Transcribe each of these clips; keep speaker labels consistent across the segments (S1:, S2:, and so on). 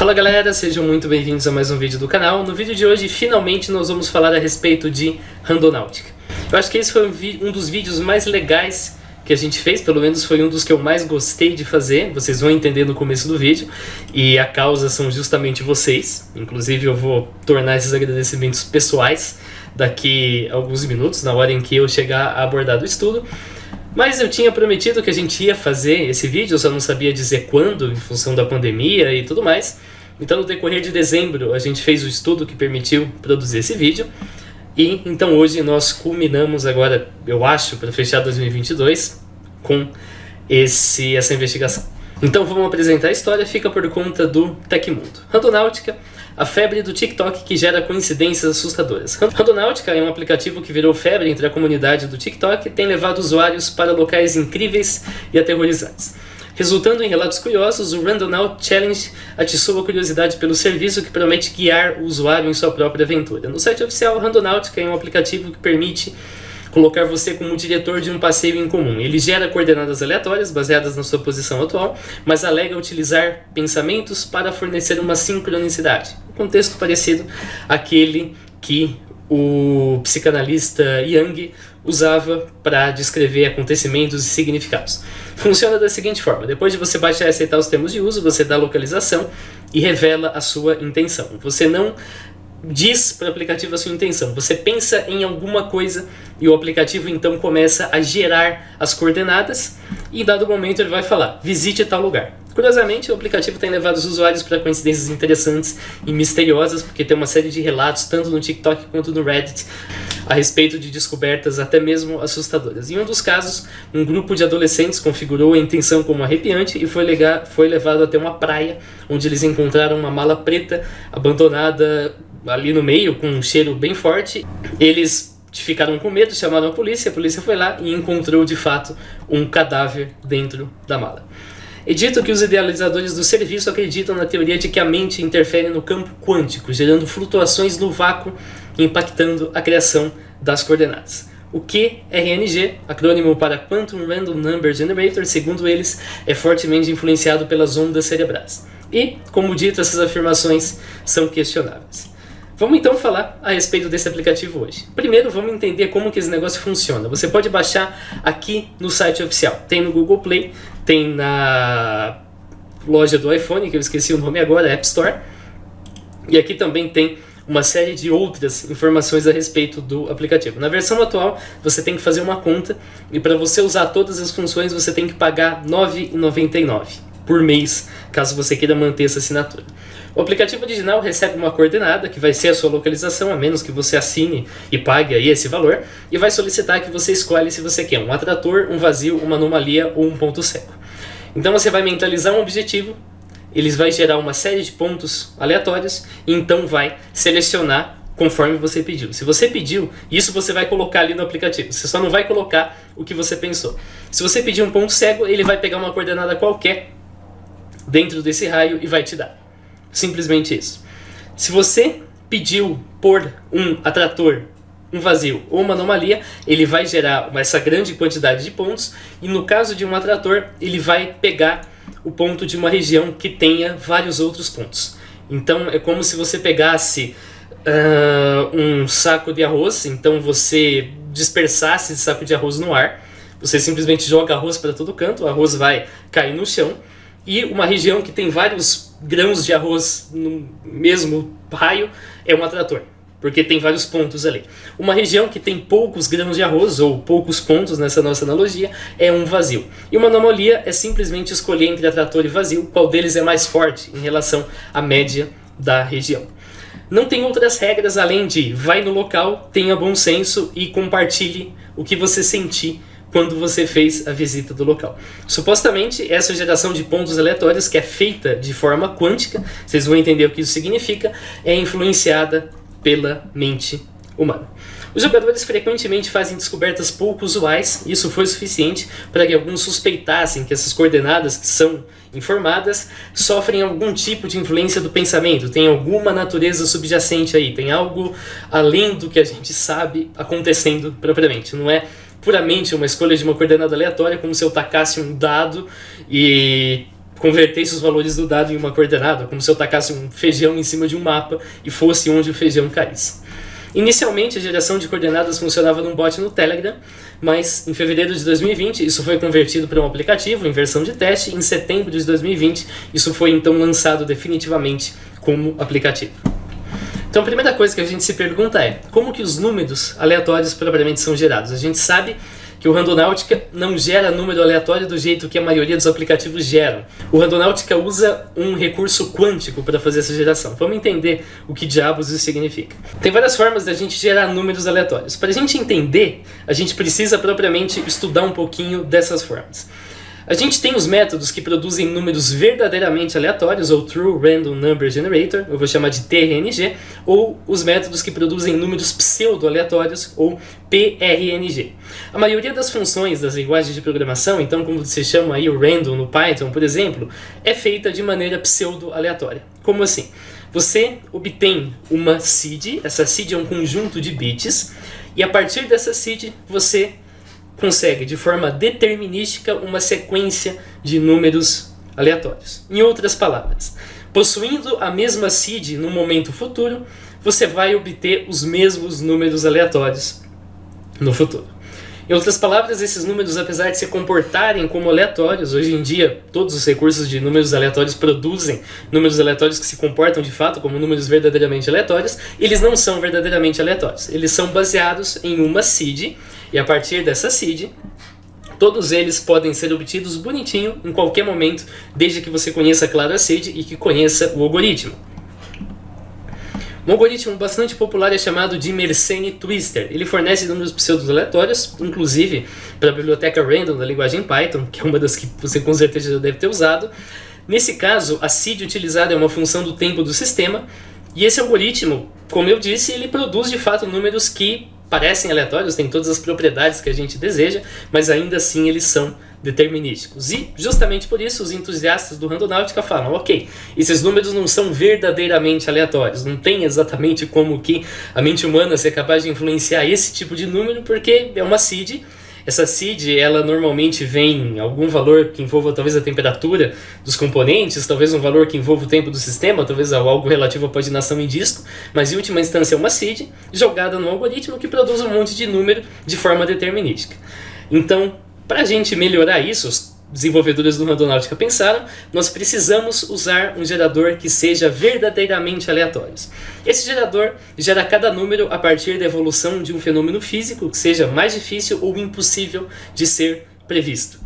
S1: Fala galera, sejam muito bem-vindos a mais um vídeo do canal. No vídeo de hoje, finalmente nós vamos falar a respeito de Randonáutica. Eu acho que esse foi um dos vídeos mais legais que a gente fez, pelo menos foi um dos que eu mais gostei de fazer. Vocês vão entender no começo do vídeo, e a causa são justamente vocês. Inclusive eu vou tornar esses agradecimentos pessoais daqui a alguns minutos, na hora em que eu chegar a abordar do estudo. Mas eu tinha prometido que a gente ia fazer esse vídeo, eu só não sabia dizer quando, em função da pandemia e tudo mais. Então no decorrer de dezembro a gente fez o estudo que permitiu produzir esse vídeo. E então hoje nós culminamos agora, eu acho, para fechar 2022 com essa investigação. Então vamos apresentar a história, fica por conta do Tecmundo. Randonáutica, a febre do TikTok que gera coincidências assustadoras. Randonáutica é um aplicativo que virou febre entre a comunidade do TikTok e tem levado usuários para locais incríveis e aterrorizantes. Resultando em relatos curiosos, o Randonaut Challenge atiçou a curiosidade pelo serviço que promete guiar o usuário em sua própria aventura. No site oficial, Randonáutica é um aplicativo que permite colocar você como diretor de um passeio em comum. Ele gera coordenadas aleatórias baseadas na sua posição atual, mas alega utilizar pensamentos para fornecer uma sincronicidade. Um contexto parecido àquele que o psicanalista Jung usava para descrever acontecimentos e significados. Funciona da seguinte forma: depois de você baixar e aceitar os termos de uso, você dá a localização e revela a sua intenção. Você não diz para o aplicativo a sua intenção, você pensa em alguma coisa e o aplicativo então começa a gerar as coordenadas e em dado momento ele vai falar, visite tal lugar. Curiosamente, o aplicativo tem levado os usuários para coincidências interessantes e misteriosas, porque tem uma série de relatos, tanto no TikTok quanto no Reddit, a respeito de descobertas até mesmo assustadoras. Em um dos casos, um grupo de adolescentes configurou a intenção como arrepiante e foi levado até uma praia, onde eles encontraram uma mala preta abandonada ali no meio, com um cheiro bem forte. Eles ficaram com medo, chamaram a polícia foi lá e encontrou de fato um cadáver dentro da mala. É dito que os idealizadores do serviço acreditam na teoria de que a mente interfere no campo quântico, gerando flutuações no vácuo, impactando a criação das coordenadas. O QRNG, acrônimo para Quantum Random Number Generator, segundo eles, é fortemente influenciado pelas ondas cerebrais. E, como dito, essas afirmações são questionáveis. Vamos então falar a respeito desse aplicativo hoje. Primeiro vamos entender como que esse negócio funciona. Você pode baixar aqui no site oficial. Tem no Google Play, tem na loja do iPhone, que eu esqueci o nome agora, App Store. E aqui também tem uma série de outras informações a respeito do aplicativo. Na versão atual você tem que fazer uma conta e para você usar todas as funções você tem que pagar R$ 9,99 por mês, caso você queira manter essa assinatura. O aplicativo original recebe uma coordenada, que vai ser a sua localização, a menos que você assine e pague aí esse valor, e vai solicitar que você escolhe se você quer um atrator, um vazio, uma anomalia ou um ponto cego. Então você vai mentalizar um objetivo, eles vai gerar uma série de pontos aleatórios, e então vai selecionar conforme você pediu. Se você pediu, isso você vai colocar ali no aplicativo, você só não vai colocar o que você pensou. Se você pedir um ponto cego, ele vai pegar uma coordenada qualquer dentro desse raio e vai te dar. Simplesmente isso. Se você pediu por um atrator, um vazio ou uma anomalia, ele vai gerar essa grande quantidade de pontos, e no caso de um atrator, ele vai pegar o ponto de uma região que tenha vários outros pontos. Então é como se você pegasse um saco de arroz, então você dispersasse esse saco de arroz no ar, você simplesmente joga arroz para todo canto, o arroz vai cair no chão, e uma região que tem vários grãos de arroz no mesmo raio é um atrator, porque tem vários pontos ali. Uma região que tem poucos grãos de arroz, ou poucos pontos nessa nossa analogia, é um vazio. E uma anomalia é simplesmente escolher entre atrator e vazio qual deles é mais forte em relação à média da região. Não tem outras regras além de vai no local, tenha bom senso e compartilhe o que você sentir quando você fez a visita do local. Supostamente, essa geração de pontos aleatórios, que é feita de forma quântica, vocês vão entender o que isso significa, é influenciada pela mente humana. Os jogadores frequentemente fazem descobertas pouco usuais, e isso foi suficiente para que alguns suspeitassem que essas coordenadas que são informadas sofrem algum tipo de influência do pensamento, tem alguma natureza subjacente aí, tem algo além do que a gente sabe acontecendo propriamente, não é puramente uma escolha de uma coordenada aleatória, como se eu tacasse um dado e convertesse os valores do dado em uma coordenada, como se eu tacasse um feijão em cima de um mapa e fosse onde o feijão caísse. Inicialmente, a geração de coordenadas funcionava num bot no Telegram, mas em fevereiro de 2020 isso foi convertido para um aplicativo em versão de teste, e em setembro de 2020 isso foi então lançado definitivamente como aplicativo. Então a primeira coisa que a gente se pergunta é, como que os números aleatórios propriamente são gerados? A gente sabe que o Randonautica não gera número aleatório do jeito que a maioria dos aplicativos geram. O Randonautica usa um recurso quântico para fazer essa geração. Vamos entender o que diabos isso significa. Tem várias formas da gente gerar números aleatórios. Para a gente entender, a gente precisa propriamente estudar um pouquinho dessas formas. A gente tem os métodos que produzem números verdadeiramente aleatórios, ou True Random Number Generator, eu vou chamar de TRNG, ou os métodos que produzem números pseudo-aleatórios, ou PRNG. A maioria das funções das linguagens de programação, então como você chama aí o random no Python, por exemplo, é feita de maneira pseudo-aleatória. Como assim? Você obtém uma seed, essa seed é um conjunto de bits, e a partir dessa seed você consegue de forma determinística uma sequência de números aleatórios. Em outras palavras, possuindo a mesma seed no momento futuro, você vai obter os mesmos números aleatórios no futuro. Em outras palavras, esses números, apesar de se comportarem como aleatórios, hoje em dia todos os recursos de números aleatórios produzem números aleatórios que se comportam de fato como números verdadeiramente aleatórios, eles não são verdadeiramente aleatórios. Eles são baseados em uma seed, e a partir dessa seed, todos eles podem ser obtidos bonitinho em qualquer momento, desde que você conheça claro a seed e que conheça o algoritmo. Um algoritmo bastante popular é chamado de Mersenne Twister. Ele fornece números pseudo-aleatórios, inclusive para a biblioteca Random da linguagem Python, que é uma das que você com certeza já deve ter usado. Nesse caso, a seed utilizada é uma função do tempo do sistema, e esse algoritmo, como eu disse, ele produz de fato números que parecem aleatórios, têm todas as propriedades que a gente deseja, mas ainda assim eles são determinísticos. E justamente por isso os entusiastas do Randonautica falam, ok, esses números não são verdadeiramente aleatórios, não tem exatamente como que a mente humana ser capaz de influenciar esse tipo de número, porque é uma seed. Essa seed, ela normalmente vem algum valor que envolva talvez a temperatura dos componentes, talvez um valor que envolva o tempo do sistema, talvez algo relativo à paginação em disco, mas em última instância é uma seed jogada no algoritmo que produz um monte de número de forma determinística. Então, para a gente melhorar isso, os desenvolvedores do Randonautica pensaram, nós precisamos usar um gerador que seja verdadeiramente aleatório. Esse gerador gera cada número a partir da evolução de um fenômeno físico que seja mais difícil ou impossível de ser previsto.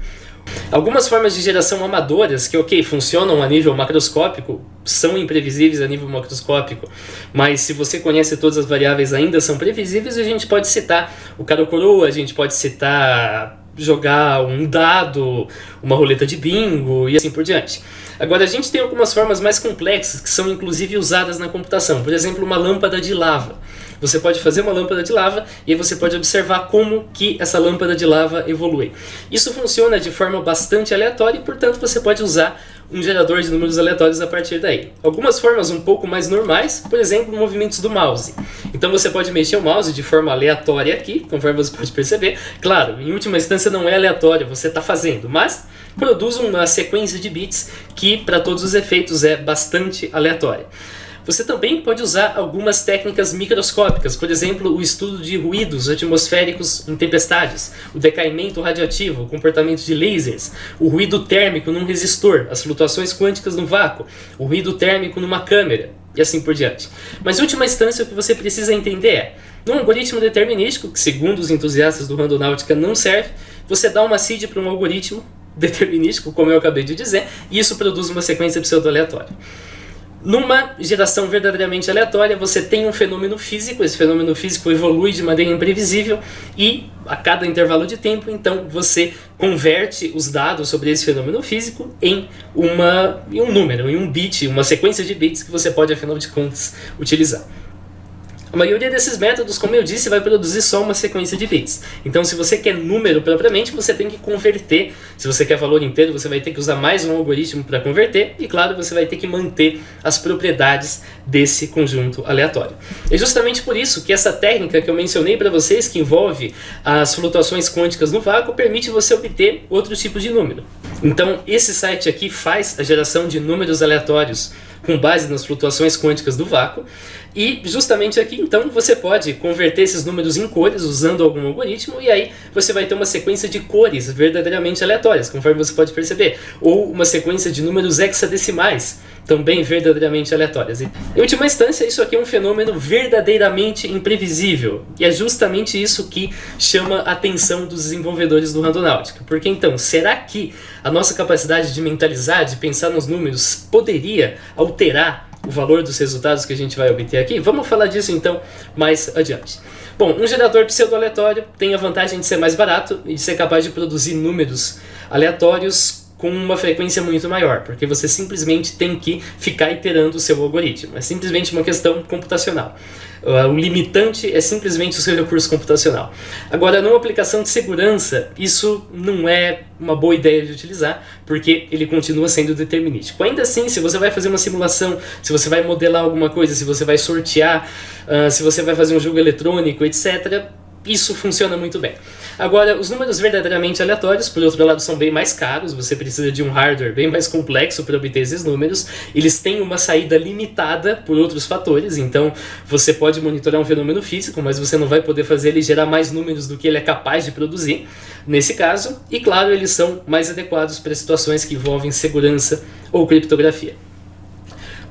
S1: Algumas formas de geração amadoras que, ok, funcionam a nível macroscópico, são imprevisíveis a nível macroscópico, mas se você conhece todas as variáveis ainda são previsíveis, a gente pode citar o cara ou coroa, a gente pode citar jogar um dado, uma roleta de bingo e assim por diante. Agora a gente tem algumas formas mais complexas que são inclusive usadas na computação. Por exemplo, uma lâmpada de lava. Você pode fazer uma lâmpada de lava e aí você pode observar como que essa lâmpada de lava evolui. Isso funciona de forma bastante aleatória e, portanto, você pode usar um gerador de números aleatórios a partir daí. Algumas formas um pouco mais normais, por exemplo, movimentos do mouse. Então você pode mexer o mouse de forma aleatória aqui, conforme você pode perceber. Claro, em última instância não é aleatório, você está fazendo, mas produz uma sequência de bits que, para todos os efeitos, é bastante aleatória. Você também pode usar algumas técnicas microscópicas, por exemplo, o estudo de ruídos atmosféricos em tempestades, o decaimento radioativo, o comportamento de lasers, o ruído térmico num resistor, as flutuações quânticas no vácuo, o ruído térmico numa câmera, e assim por diante. Mas, em última instância, o que você precisa entender é, num algoritmo determinístico, que segundo os entusiastas do Randonautica não serve, você dá uma seed para um algoritmo determinístico, como eu acabei de dizer, e isso produz uma sequência pseudo-aleatória. Numa geração verdadeiramente aleatória, você tem um fenômeno físico, esse fenômeno físico evolui de maneira imprevisível e a cada intervalo de tempo, então, você converte os dados sobre esse fenômeno físico em um número, em um bit, uma sequência de bits que você pode, afinal de contas, utilizar. A maioria desses métodos, como eu disse, vai produzir só uma sequência de bits. Então, se você quer número propriamente, você tem que converter. Se você quer valor inteiro, você vai ter que usar mais um algoritmo para converter. E, claro, você vai ter que manter as propriedades desse conjunto aleatório. É justamente por isso que essa técnica que eu mencionei para vocês, que envolve as flutuações quânticas no vácuo, permite você obter outro tipo de número. Então, esse site aqui faz a geração de números aleatórios com base nas flutuações quânticas do vácuo, e justamente aqui então você pode converter esses números em cores usando algum algoritmo, e aí você vai ter uma sequência de cores verdadeiramente aleatórias, conforme você pode perceber, ou uma sequência de números hexadecimais, também verdadeiramente aleatórias. Em última instância, isso aqui é um fenômeno verdadeiramente imprevisível, e é justamente isso que chama a atenção dos desenvolvedores do Randonautica. Porque então, será que a nossa capacidade de mentalizar, de pensar nos números, poderia alterar o valor dos resultados que a gente vai obter aqui? Vamos falar disso então mais adiante. Bom, um gerador pseudo-aleatório tem a vantagem de ser mais barato e de ser capaz de produzir números aleatórios com uma frequência muito maior, porque você simplesmente tem que ficar iterando o seu algoritmo. É simplesmente uma questão computacional. O limitante é simplesmente o seu recurso computacional. Agora, numa aplicação de segurança, isso não é uma boa ideia de utilizar, porque ele continua sendo determinístico. Ainda assim, se você vai fazer uma simulação, se você vai modelar alguma coisa, se você vai sortear, se você vai fazer um jogo eletrônico, etc., isso funciona muito bem. Agora, os números verdadeiramente aleatórios, por outro lado, são bem mais caros, você precisa de um hardware bem mais complexo para obter esses números, eles têm uma saída limitada por outros fatores, então você pode monitorar um fenômeno físico, mas você não vai poder fazer ele gerar mais números do que ele é capaz de produzir, nesse caso, e claro, eles são mais adequados para situações que envolvem segurança ou criptografia.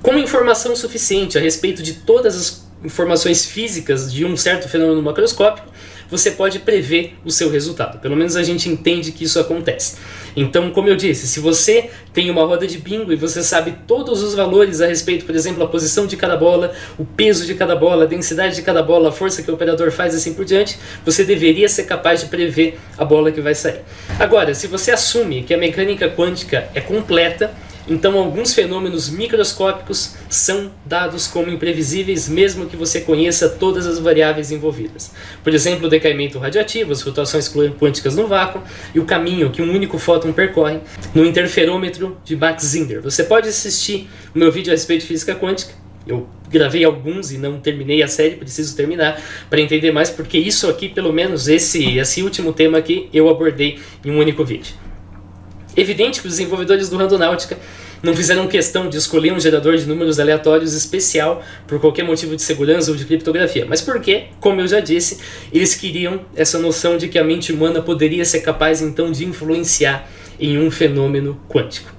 S1: Com informação suficiente a respeito de todas as informações físicas de um certo fenômeno macroscópico, você pode prever o seu resultado. Pelo menos a gente entende que isso acontece. Então, como eu disse, se você tem uma roda de bingo e você sabe todos os valores a respeito, por exemplo, a posição de cada bola, o peso de cada bola, a densidade de cada bola, a força que o operador faz e assim por diante, você deveria ser capaz de prever a bola que vai sair. Agora, se você assume que a mecânica quântica é completa, então alguns fenômenos microscópicos são dados como imprevisíveis mesmo que você conheça todas as variáveis envolvidas. Por exemplo, o decaimento radioativo, as flutuações quânticas no vácuo e o caminho que um único fóton percorre no interferômetro de Max-Zinder. Você pode assistir o meu vídeo a respeito de física quântica. Eu gravei alguns e não terminei a série, preciso terminar para entender mais, porque isso aqui, pelo menos esse último tema aqui, eu abordei em um único vídeo. Evidente que os desenvolvedores do Randonautica não fizeram questão de escolher um gerador de números aleatórios especial por qualquer motivo de segurança ou de criptografia, mas porque, como eu já disse, eles queriam essa noção de que a mente humana poderia ser capaz então de influenciar em um fenômeno quântico.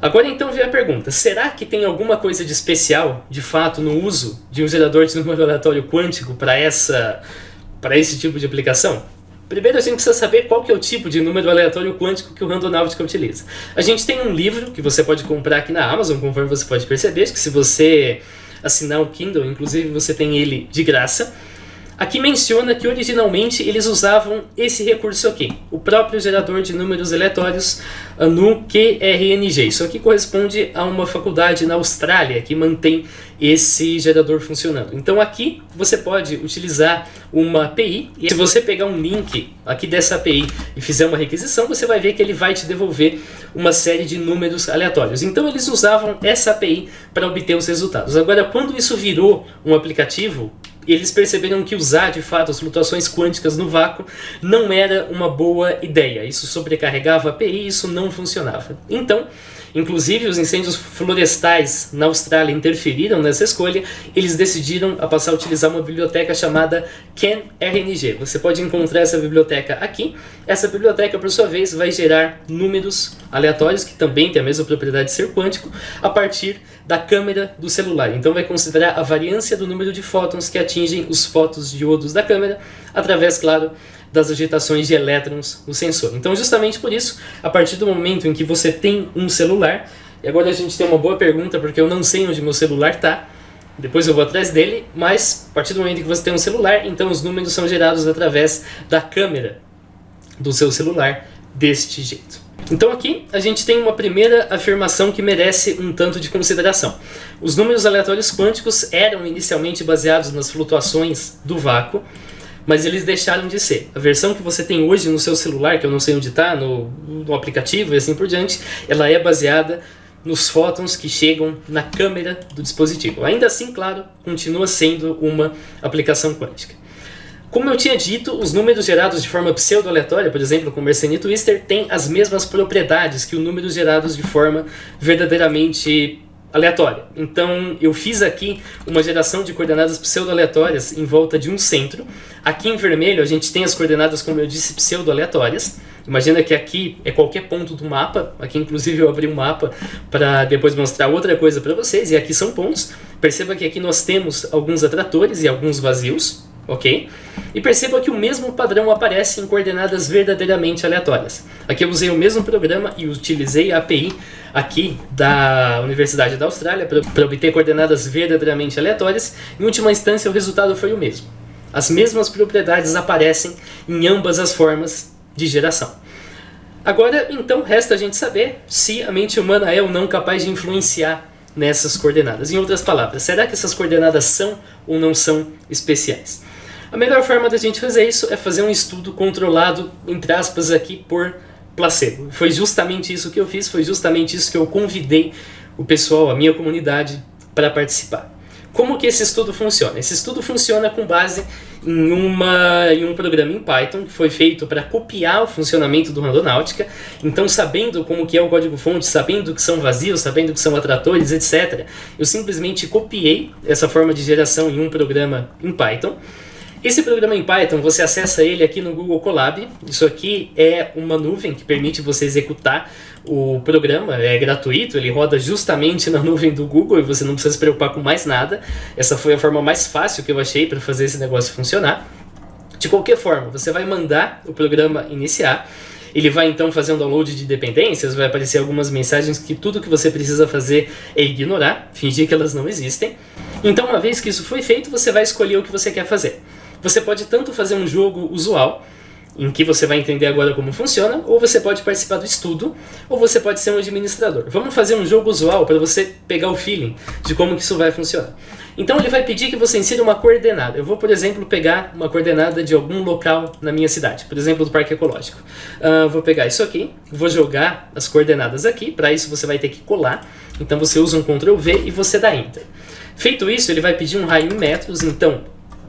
S1: Agora então vem a pergunta, será que tem alguma coisa de especial, de fato, no uso de um gerador de número aleatório quântico para esse tipo de aplicação? Primeiro a gente precisa saber qual que é o tipo de número aleatório quântico que o Randonautica utiliza. A gente tem um livro que você pode comprar aqui na Amazon, conforme você pode perceber, que se você assinar o Kindle, inclusive você tem ele de graça. Aqui menciona que originalmente eles usavam esse recurso aqui, o próprio gerador de números aleatórios no QRNG. Isso aqui corresponde a uma faculdade na Austrália que mantém esse gerador funcionando. Então aqui você pode utilizar uma API, e se você pegar um link aqui dessa API e fizer uma requisição, você vai ver que ele vai te devolver uma série de números aleatórios. Então eles usavam essa API para obter os resultados. Agora, quando isso virou um aplicativo, eles perceberam que usar de fato as flutuações quânticas no vácuo não era uma boa ideia. Isso sobrecarregava a API e isso não funcionava. Então, inclusive os incêndios florestais na Austrália interferiram nessa escolha, eles decidiram a passar a utilizar uma biblioteca chamada CanRNG. Você pode encontrar essa biblioteca aqui. Essa biblioteca, por sua vez, vai gerar números aleatórios, que também tem a mesma propriedade de ser quântico, a partir da câmera do celular. Então vai considerar a variância do número de fótons que atingem os fotodiodos da câmera, através, claro, das agitações de elétrons no sensor. Então, justamente por isso, a partir do momento em que você tem um celular, e agora a gente tem uma boa pergunta, porque eu não sei onde meu celular está, depois eu vou atrás dele, mas a partir do momento em que você tem um celular, então os números são gerados através da câmera do seu celular deste jeito. Então aqui a gente tem uma primeira afirmação que merece um tanto de consideração. Os números aleatórios quânticos eram inicialmente baseados nas flutuações do vácuo, mas eles deixaram de ser. A versão que você tem hoje no seu celular, que eu não sei onde está, no aplicativo e assim por diante, ela é baseada nos fótons que chegam na câmera do dispositivo. Ainda assim, claro, continua sendo uma aplicação quântica. Como eu tinha dito, os números gerados de forma pseudo-aleatória, por exemplo, com Mersenne e Twister, têm as mesmas propriedades que os números gerados de forma verdadeiramente aleatória. Então eu fiz aqui uma geração de coordenadas pseudo-aleatórias em volta de um centro. Aqui em vermelho a gente tem as coordenadas, como eu disse, pseudo-aleatórias. Imagina que aqui é qualquer ponto do mapa. Aqui inclusive eu abri um mapa para depois mostrar outra coisa para vocês. E aqui são pontos. Perceba que aqui nós temos alguns atratores e alguns vazios. Ok? E perceba que o mesmo padrão aparece em coordenadas verdadeiramente aleatórias. Aqui eu usei o mesmo programa e utilizei a API aqui da Universidade da Austrália para obter coordenadas verdadeiramente aleatórias. Em última instância, o resultado foi o mesmo. As mesmas propriedades aparecem em ambas as formas de geração. Agora, então, resta a gente saber se a mente humana é ou não capaz de influenciar nessas coordenadas. Em outras palavras, será que essas coordenadas são ou não são especiais? A melhor forma da gente fazer isso é fazer um estudo controlado, entre aspas, aqui por placebo. Foi justamente isso que eu fiz, foi justamente isso que eu convidei o pessoal, a minha comunidade, para participar. Como que esse estudo funciona? Esse estudo funciona com base em um programa em Python que foi feito para copiar o funcionamento do Randonáutica. Então, sabendo como que é o código-fonte, sabendo que são vazios, sabendo que são atratores, etc., eu simplesmente copiei essa forma de geração em um programa em Python. Esse programa em Python, você acessa ele aqui no Google Colab. Isso aqui é uma nuvem que permite você executar o programa, é gratuito, ele roda justamente na nuvem do Google e você não precisa se preocupar com mais nada. Essa foi a forma mais fácil que eu achei para fazer esse negócio funcionar. De qualquer forma, você vai mandar o programa iniciar, ele vai então fazer um download de dependências, vai aparecer algumas mensagens que tudo que você precisa fazer é ignorar, fingir que elas não existem. Então, uma vez que isso foi feito, você vai escolher o que você quer fazer. Você pode tanto fazer um jogo usual, em que você vai entender agora como funciona, ou você pode participar do estudo, ou você pode ser um administrador. Vamos fazer um jogo usual para você pegar o feeling de como que isso vai funcionar. Então ele vai pedir que você insira uma coordenada. Eu vou, por exemplo, pegar uma coordenada de algum local na minha cidade, por exemplo, do Parque Ecológico. Vou pegar isso aqui, vou jogar as coordenadas aqui, para isso você vai ter que colar. Então você usa um Ctrl V e você dá Enter. Feito isso, ele vai pedir um raio em metros, então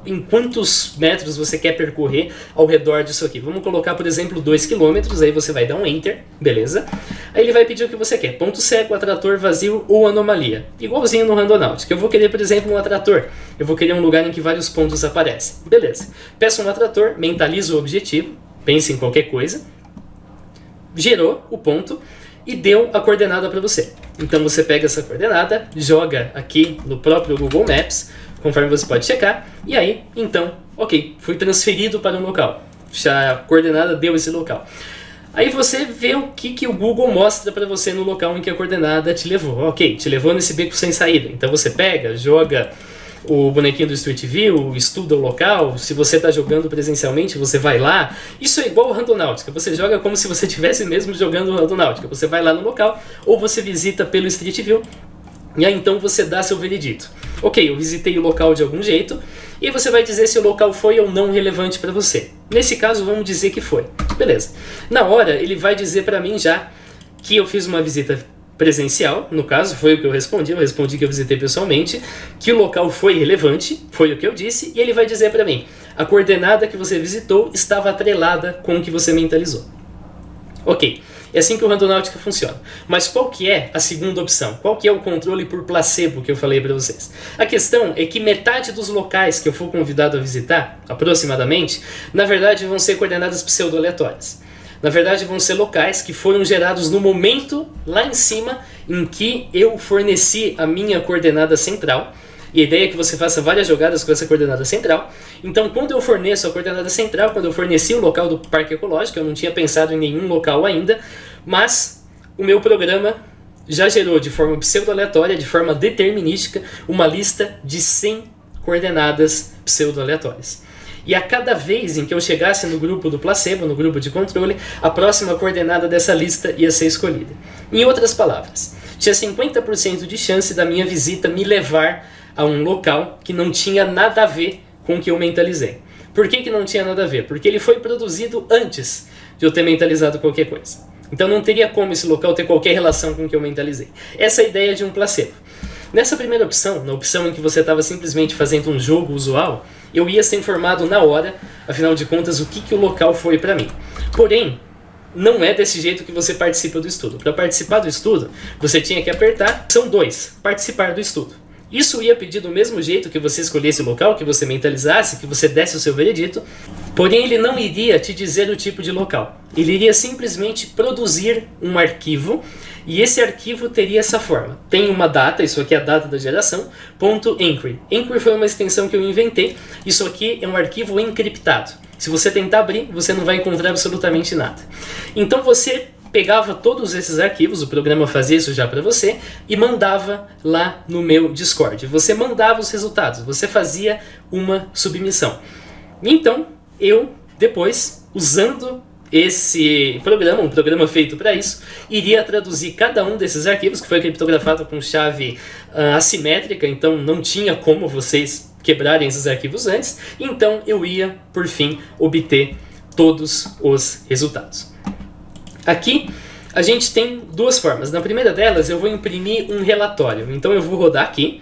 S1: em quantos metros você quer percorrer ao redor disso aqui. Vamos colocar, por exemplo, 2 km, aí você vai dar um Enter, beleza? Aí ele vai pedir o que você quer, ponto cego, atrator, vazio ou anomalia. Igualzinho no Randonáutica. Eu vou querer, por exemplo, um atrator. Eu vou querer um lugar em que vários pontos aparecem. Beleza. Peço um atrator, mentalizo o objetivo, pense em qualquer coisa, gerou o ponto e deu a coordenada para você. Então você pega essa coordenada, joga aqui no próprio Google Maps, conforme você pode checar, e aí, então, ok, fui transferido para um local. Já a coordenada deu esse local. Aí você vê o que o Google mostra para você no local em que a coordenada te levou. Ok, te levou nesse beco sem saída. Então você pega, joga o bonequinho do Street View, estuda o local. Se você está jogando presencialmente, você vai lá. Isso é igual ao Randonáutica. Você joga como se você estivesse mesmo jogando o Randonáutica. Você vai lá no local, ou você visita pelo Street View, e aí então você dá seu veredito. Ok, eu visitei o local de algum jeito, e você vai dizer se o local foi ou não relevante para você. Nesse caso, vamos dizer que foi. Beleza. Na hora, ele vai dizer para mim já que eu fiz uma visita presencial, no caso, foi o que eu respondi que eu visitei pessoalmente, que o local foi relevante, foi o que eu disse, e ele vai dizer para mim, a coordenada que você visitou estava atrelada com o que você mentalizou. Ok. É assim que o Randonáutica funciona. Mas qual que é a segunda opção? Qual que é o controle por placebo que eu falei para vocês? A questão é que metade dos locais que eu for convidado a visitar, aproximadamente, na verdade vão ser coordenadas pseudo-aleatórias. Na verdade vão ser locais que foram gerados no momento, lá em cima, em que eu forneci a minha coordenada central. E a ideia é que você faça várias jogadas com essa coordenada central. Então, quando eu forneço a coordenada central, quando eu forneci o local do Parque Ecológico, eu não tinha pensado em nenhum local ainda, mas o meu programa já gerou de forma pseudo-aleatória, de forma determinística, uma lista de 100 coordenadas pseudo-aleatórias. E a cada vez em que eu chegasse no grupo do placebo, no grupo de controle, a próxima coordenada dessa lista ia ser escolhida. Em outras palavras, tinha 50% de chance da minha visita me levar a um local que não tinha nada a ver com o que eu mentalizei. Por que não tinha nada a ver? Porque ele foi produzido antes de eu ter mentalizado qualquer coisa. Então não teria como esse local ter qualquer relação com o que eu mentalizei. Essa é a ideia de um placebo. Nessa primeira opção, na opção em que você estava simplesmente fazendo um jogo usual, eu ia ser informado na hora, afinal de contas, o que o local foi para mim. Porém, não é desse jeito que você participa do estudo. Para participar do estudo, você tinha que apertar, são 2, participar do estudo. Isso ia pedir do mesmo jeito que você escolhesse o local, que você mentalizasse, que você desse o seu veredito, porém ele não iria te dizer o tipo de local. Ele iria simplesmente produzir um arquivo, e esse arquivo teria essa forma. Tem uma data, isso aqui é a data da geração, .enquire. Enquire foi uma extensão que eu inventei, isso aqui é um arquivo encriptado. Se você tentar abrir, você não vai encontrar absolutamente nada. Então você pegava todos esses arquivos, o programa fazia isso já para você, e mandava lá no meu Discord. Você mandava os resultados, você fazia uma submissão. Então, eu, depois, usando esse programa, um programa feito para isso, iria traduzir cada um desses arquivos, que foi criptografado com chave assimétrica, então não tinha como vocês quebrarem esses arquivos antes, então eu ia, por fim, obter todos os resultados. Aqui a gente tem duas formas. Na primeira delas eu vou imprimir um relatório. Então eu vou rodar aqui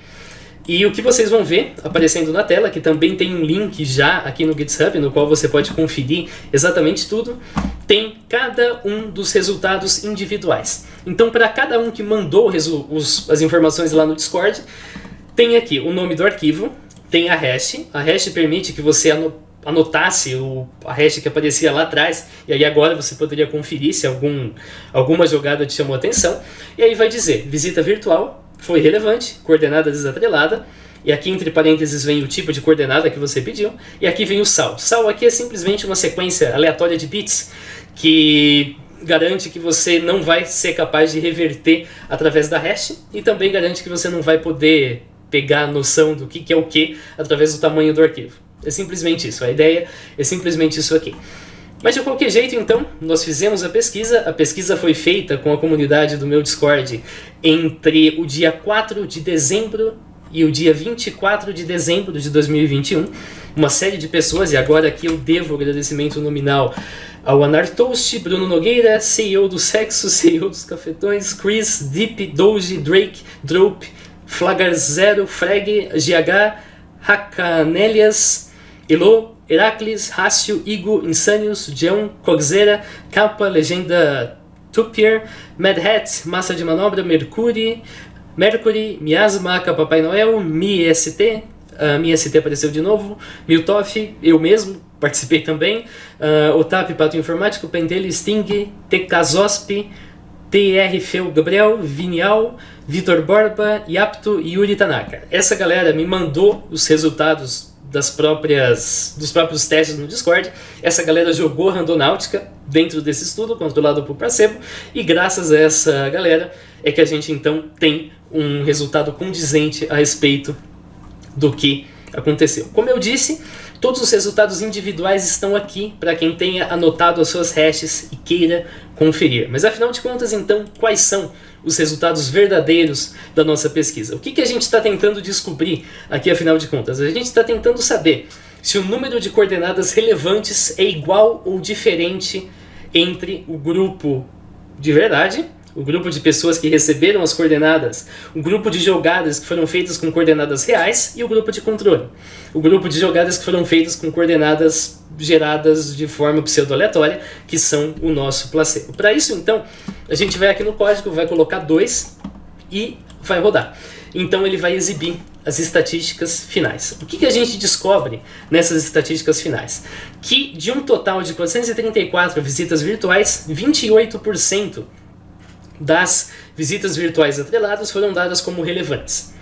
S1: e o que vocês vão ver aparecendo na tela, que também tem um link já aqui no GitHub, no qual você pode conferir exatamente tudo, tem cada um dos resultados individuais. Então para cada um que mandou as informações lá no Discord, tem aqui o nome do arquivo, tem a hash. A hash permite que você anotasse a hash que aparecia lá atrás, e aí agora você poderia conferir se alguma jogada te chamou a atenção, e aí vai dizer, visita virtual, foi relevante, coordenada desatrelada, e aqui entre parênteses vem o tipo de coordenada que você pediu, e aqui vem o SAL. SAL aqui é simplesmente uma sequência aleatória de bits, que garante que você não vai ser capaz de reverter através da hash, e também garante que você não vai poder pegar a noção do que é o que através do tamanho do arquivo. É simplesmente isso, a ideia é simplesmente isso aqui. Mas de qualquer jeito, então, nós fizemos a pesquisa foi feita com a comunidade do meu Discord entre o dia 4 de dezembro e o dia 24 de dezembro de 2021. Uma série de pessoas, e agora aqui eu devo agradecimento nominal ao Anartoast, Bruno Nogueira, CEO do Sexo, CEO dos Cafetões, Chris, Deep, Doge, Drake, Drope, Flagar Zero, Freg, GH, Hakanelias, Elo, Heracles, Rácio, Igo, Insanius, Jeon, Coxera, Kappa, Legenda Tupier, Mad Hat, Massa de Manobra, Mercury, Miasma, Papai Noel, MiST, MiST apareceu de novo, Miltoff, eu mesmo participei também, Otap, Pato Informático, Pentele, Sting, TKZOSP, TR Feu Gabriel, Vinial, Vitor Borba, Yapto e Yuri Tanaka. Essa galera me mandou os resultados dos próprios testes no Discord. Essa galera jogou Randonáutica dentro desse estudo, controlado por placebo, e graças a essa galera é que a gente então tem um resultado condizente a respeito do que aconteceu. Como eu disse, todos os resultados individuais estão aqui para quem tenha anotado as suas hashes e queira conferir. Mas afinal de contas, então, quais são os resultados verdadeiros da nossa pesquisa? O que a gente está tentando descobrir aqui, afinal de contas? A gente está tentando saber se o número de coordenadas relevantes é igual ou diferente entre o grupo de verdade, o grupo de pessoas que receberam as coordenadas, o grupo de jogadas que foram feitas com coordenadas reais e o grupo de controle. O grupo de jogadas que foram feitas com coordenadas geradas de forma pseudo-aleatória, que são o nosso placebo. Para isso, então, a gente vai aqui no código, vai colocar 2 e vai rodar. Então ele vai exibir as estatísticas finais. O que a gente descobre nessas estatísticas finais? Que de um total de 434 visitas virtuais, 28% das visitas virtuais atreladas foram dadas como relevantes.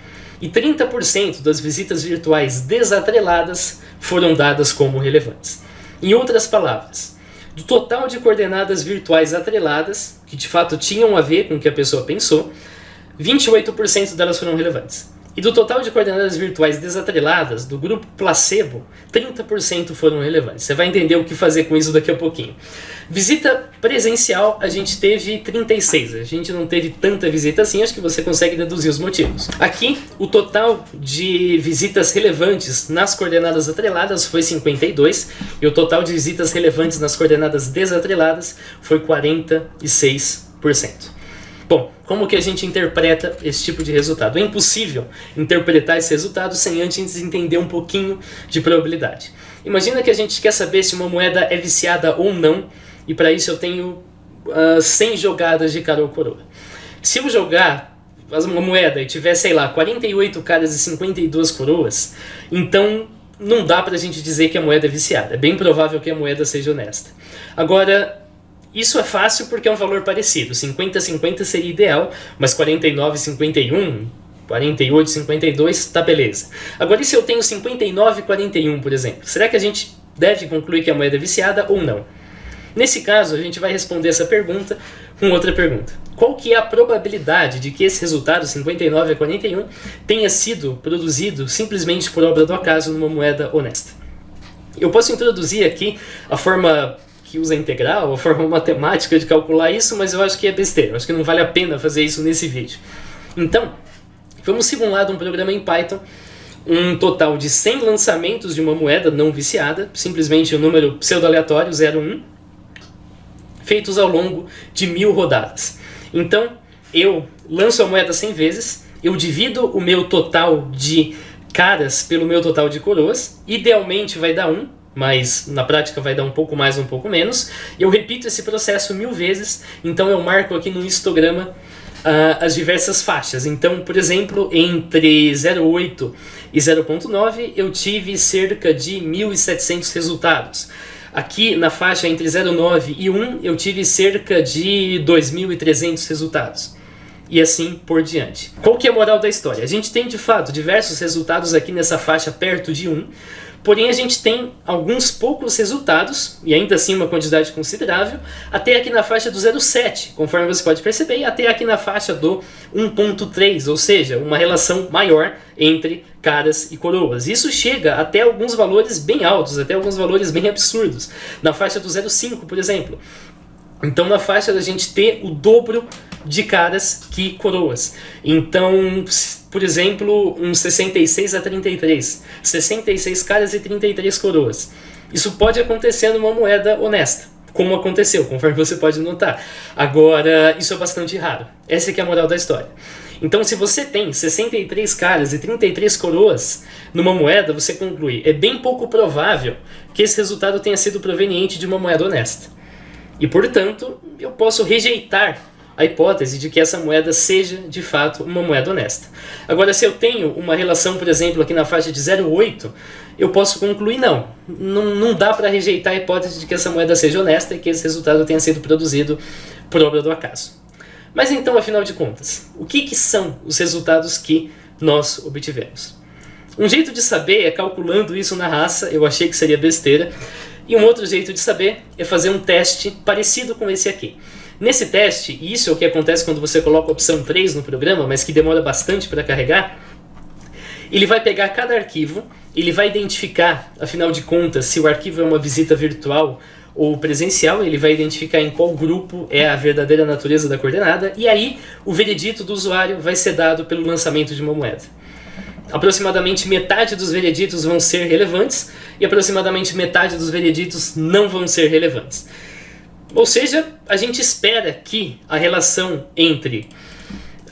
S1: E 30% das visitas virtuais desatreladas foram dadas como relevantes. Em outras palavras, do total de coordenadas virtuais atreladas, que de fato tinham a ver com o que a pessoa pensou, 28% delas foram relevantes. E do total de coordenadas virtuais desatreladas do grupo placebo, 30% foram relevantes. Você vai entender o que fazer com isso daqui a pouquinho. Visita presencial, a gente teve 36. A gente não teve tanta visita assim, acho que você consegue deduzir os motivos. Aqui, o total de visitas relevantes nas coordenadas atreladas foi 52, e o total de visitas relevantes nas coordenadas desatreladas foi 46%. Bom, como que a gente interpreta esse tipo de resultado? É impossível interpretar esse resultado sem antes entender um pouquinho de probabilidade. Imagina que a gente quer saber se uma moeda é viciada ou não, e para isso eu tenho 100 jogadas de cara ou coroa. Se eu jogar uma moeda e tiver, sei lá, 48 caras e 52 coroas, então não dá pra gente dizer que a moeda é viciada. É bem provável que a moeda seja honesta. Agora, isso é fácil porque é um valor parecido. 50-50 seria ideal, mas 49-51, 48-52, tá beleza. Agora, e se eu tenho 59-41, por exemplo? Será que a gente deve concluir que a moeda é viciada ou não? Nesse caso, a gente vai responder essa pergunta com outra pergunta. Qual que é a probabilidade de que esse resultado, 59-41, tenha sido produzido simplesmente por obra do acaso numa moeda honesta? Eu posso introduzir aqui a forma que usa integral, a forma matemática de calcular isso, mas eu acho que é besteira, eu acho que não vale a pena fazer isso nesse vídeo. Então, vamos simular um programa em Python, um total de 100 lançamentos de uma moeda não viciada, simplesmente o número pseudo-aleatório, 01, feitos ao longo de 1000 rodadas. Então, eu lanço a moeda 100 vezes, eu divido o meu total de caras pelo meu total de coroas, idealmente vai dar 1, mas na prática vai dar um pouco mais, um pouco menos. Eu repito esse processo 1000 vezes, então eu marco aqui no histograma as diversas faixas. Então, por exemplo, entre 0,8 e 0,9 eu tive cerca de 1.700 resultados. Aqui na faixa entre 0,9 e 1 eu tive cerca de 2.300 resultados. E assim por diante. Qual que é a moral da história? A gente tem de fato diversos resultados aqui nessa faixa perto de 1, porém a gente tem alguns poucos resultados, e ainda assim uma quantidade considerável, até aqui na faixa do 0,7, conforme você pode perceber, e até aqui na faixa do 1,3, ou seja, uma relação maior entre caras e coroas. Isso chega até alguns valores bem altos, até alguns valores bem absurdos, na faixa do 0,5, por exemplo. Então na faixa da gente ter o dobro de caras que coroas. Então, por exemplo, um 66-33, 66 caras e 33 coroas. Isso pode acontecer numa moeda honesta, como aconteceu, conforme você pode notar. Agora, isso é bastante raro. Essa que é a moral da história. Então, se você tem 63 caras e 33 coroas numa moeda, você conclui, é bem pouco provável que esse resultado tenha sido proveniente de uma moeda honesta. E, portanto, eu posso rejeitar a hipótese de que essa moeda seja, de fato, uma moeda honesta. Agora, se eu tenho uma relação, por exemplo, aqui na faixa de 0,8, eu posso concluir, não dá para rejeitar a hipótese de que essa moeda seja honesta e que esse resultado tenha sido produzido por obra do acaso. Mas então, afinal de contas, o que são os resultados que nós obtivemos? Um jeito de saber é calculando isso na raça, eu achei que seria besteira, e um outro jeito de saber é fazer um teste parecido com esse aqui. Nesse teste, e isso é o que acontece quando você coloca a opção 3 no programa, mas que demora bastante para carregar, ele vai pegar cada arquivo, ele vai identificar, afinal de contas, se o arquivo é uma visita virtual ou presencial, ele vai identificar em qual grupo é a verdadeira natureza da coordenada, e aí o veredito do usuário vai ser dado pelo lançamento de uma moeda. Aproximadamente metade dos vereditos vão ser relevantes e aproximadamente metade dos vereditos não vão ser relevantes. Ou seja, a gente espera que a relação entre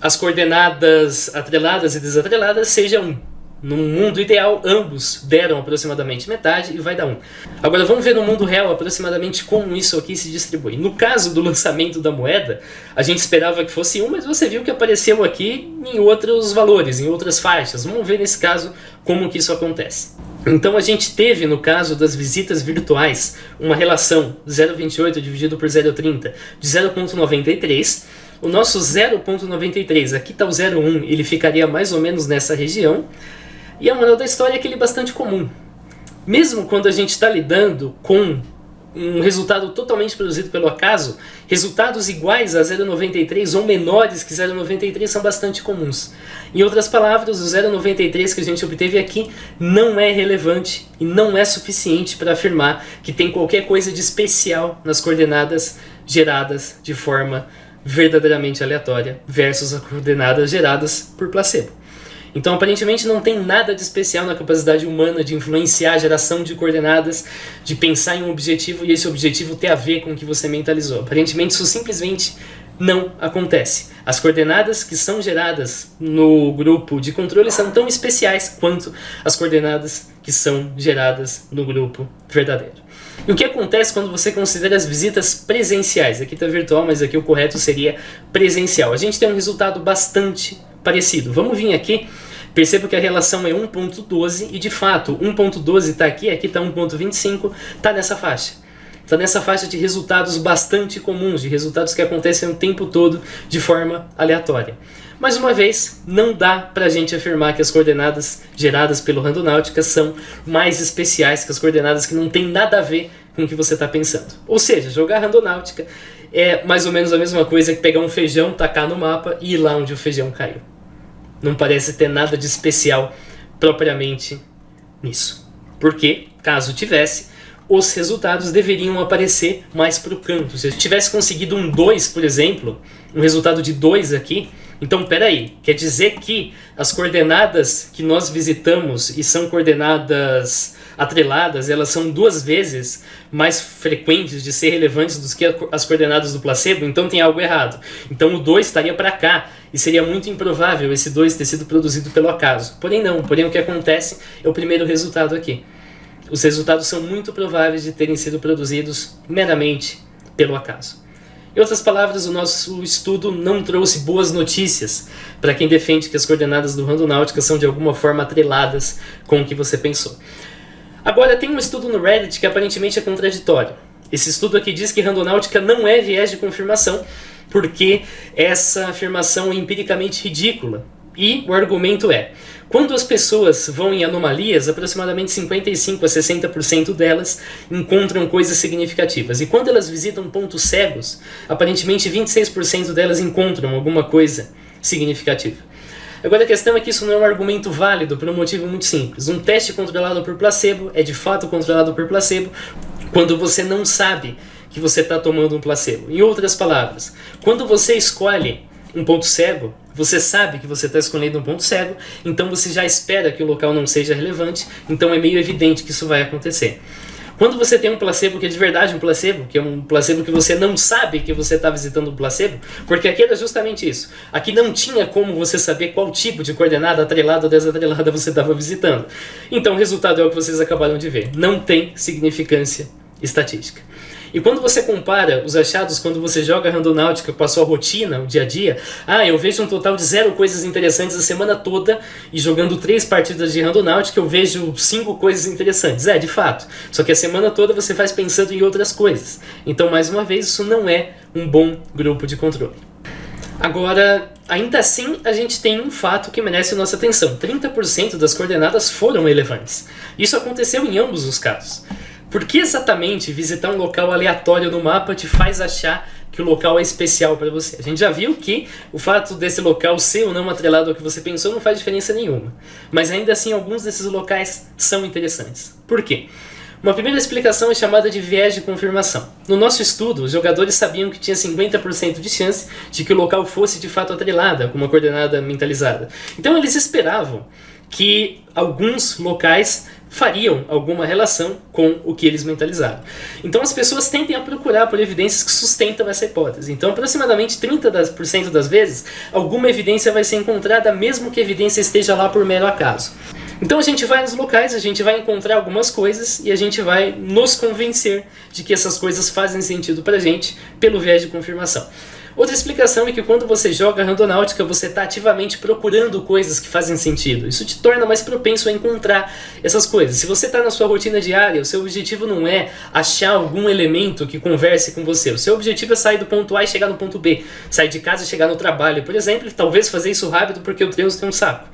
S1: as coordenadas atreladas e desatreladas seja 1. No mundo ideal, ambos deram aproximadamente metade e vai dar 1. Agora vamos ver no mundo real aproximadamente como isso aqui se distribui. No caso do lançamento da moeda, a gente esperava que fosse 1, mas você viu que apareceu aqui em outros valores, em outras faixas. Vamos ver nesse caso como que isso acontece. Então a gente teve, no caso das visitas virtuais, uma relação 0,28 dividido por 0,30 de 0,93. O nosso 0,93, aqui está o 0,1, ele ficaria mais ou menos nessa região. E a moral da história é que ele é bastante comum. Mesmo quando a gente está lidando com um resultado totalmente produzido pelo acaso, resultados iguais a 0,93 ou menores que 0,93 são bastante comuns. Em outras palavras, o 0,93 que a gente obteve aqui não é relevante e não é suficiente para afirmar que tem qualquer coisa de especial nas coordenadas geradas de forma verdadeiramente aleatória versus as coordenadas geradas por placebo. Então, aparentemente, não tem nada de especial na capacidade humana de influenciar a geração de coordenadas, de pensar em um objetivo e esse objetivo ter a ver com o que você mentalizou. Aparentemente, isso simplesmente não acontece. As coordenadas que são geradas no grupo de controle são tão especiais quanto as coordenadas que são geradas no grupo verdadeiro. E o que acontece quando você considera as visitas presenciais? Aqui está virtual, mas aqui o correto seria presencial. A gente tem um resultado bastante parecido. Vamos vir aqui, perceba que a relação é 1.12 e de fato 1.12 está aqui está 1.25, está nessa faixa. Está nessa faixa de resultados bastante comuns, de resultados que acontecem o tempo todo de forma aleatória. Mais uma vez, não dá para a gente afirmar que as coordenadas geradas pelo Randonáutica são mais especiais que as coordenadas que não tem nada a ver com o que você está pensando. Ou seja, jogar Randonáutica é mais ou menos a mesma coisa que pegar um feijão, tacar no mapa e ir lá onde o feijão caiu. Não parece ter nada de especial propriamente nisso. Porque, caso tivesse, os resultados deveriam aparecer mais para o canto. Se eu tivesse conseguido um 2, por exemplo, um resultado de 2 aqui, então peraí, quer dizer que as coordenadas que nós visitamos e são coordenadas atreladas, elas são 2 vezes mais frequentes de ser relevantes do que as coordenadas do placebo, então tem algo errado. Então o 2 estaria para cá, e seria muito improvável esse 2 ter sido produzido pelo acaso. Porém não, porém o que acontece é o primeiro resultado aqui. Os resultados são muito prováveis de terem sido produzidos meramente pelo acaso. Em outras palavras, o nosso estudo não trouxe boas notícias para quem defende que as coordenadas do Randonáutica são de alguma forma atreladas com o que você pensou. Agora, tem um estudo no Reddit que aparentemente é contraditório. Esse estudo aqui diz que Randonáutica não é viés de confirmação, porque essa afirmação é empiricamente ridícula. E o argumento é: quando as pessoas vão em anomalias, aproximadamente 55 a 60% delas encontram coisas significativas. E quando elas visitam pontos cegos, aparentemente 26% delas encontram alguma coisa significativa. Agora a questão é que isso não é um argumento válido por um motivo muito simples. Um teste controlado por placebo é de fato controlado por placebo quando você não sabe que você está tomando um placebo. Em outras palavras, quando você escolhe um ponto cego, você sabe que você está escolhendo um ponto cego, então você já espera que o local não seja relevante, então é meio evidente que isso vai acontecer. Quando você tem um placebo que é de verdade um placebo, que é um placebo que você não sabe que você está visitando um placebo, porque aqui era justamente isso. Aqui não tinha como você saber qual tipo de coordenada atrelada ou desatrelada você estava visitando. Então o resultado é o que vocês acabaram de ver. Não tem significância estatística. E quando você compara os achados quando você joga Randonáutica com a sua rotina, o dia a dia, eu vejo um total de 0 coisas interessantes a semana toda, e jogando 3 partidas de Randonáutica eu vejo 5 coisas interessantes. De fato. Só que a semana toda você faz pensando em outras coisas. Então, mais uma vez, isso não é um bom grupo de controle. Agora, ainda assim, a gente tem um fato que merece nossa atenção. 30% das coordenadas foram relevantes. Isso aconteceu em ambos os casos. Por que exatamente visitar um local aleatório no mapa te faz achar que o local é especial para você? A gente já viu que o fato desse local ser ou não atrelado ao que você pensou não faz diferença nenhuma. Mas ainda assim, alguns desses locais são interessantes. Por quê? Uma primeira explicação é chamada de viés de confirmação. No nosso estudo, os jogadores sabiam que tinha 50% de chance de que o local fosse de fato atrelado com uma coordenada mentalizada. Então eles esperavam que alguns locais fariam alguma relação com o que eles mentalizaram. Então as pessoas tendem a procurar por evidências que sustentam essa hipótese. Então aproximadamente 30% das vezes alguma evidência vai ser encontrada, mesmo que a evidência esteja lá por mero acaso. Então a gente vai nos locais, a gente vai encontrar algumas coisas e a gente vai nos convencer de que essas coisas fazem sentido pra gente pelo viés de confirmação. Outra explicação é que quando você joga Randonáutica, você está ativamente procurando coisas que fazem sentido. Isso te torna mais propenso a encontrar essas coisas. Se você está na sua rotina diária, o seu objetivo não é achar algum elemento que converse com você. O seu objetivo é sair do ponto A e chegar no ponto B. Sair de casa e chegar no trabalho, por exemplo, e talvez fazer isso rápido porque o trânsito é um saco.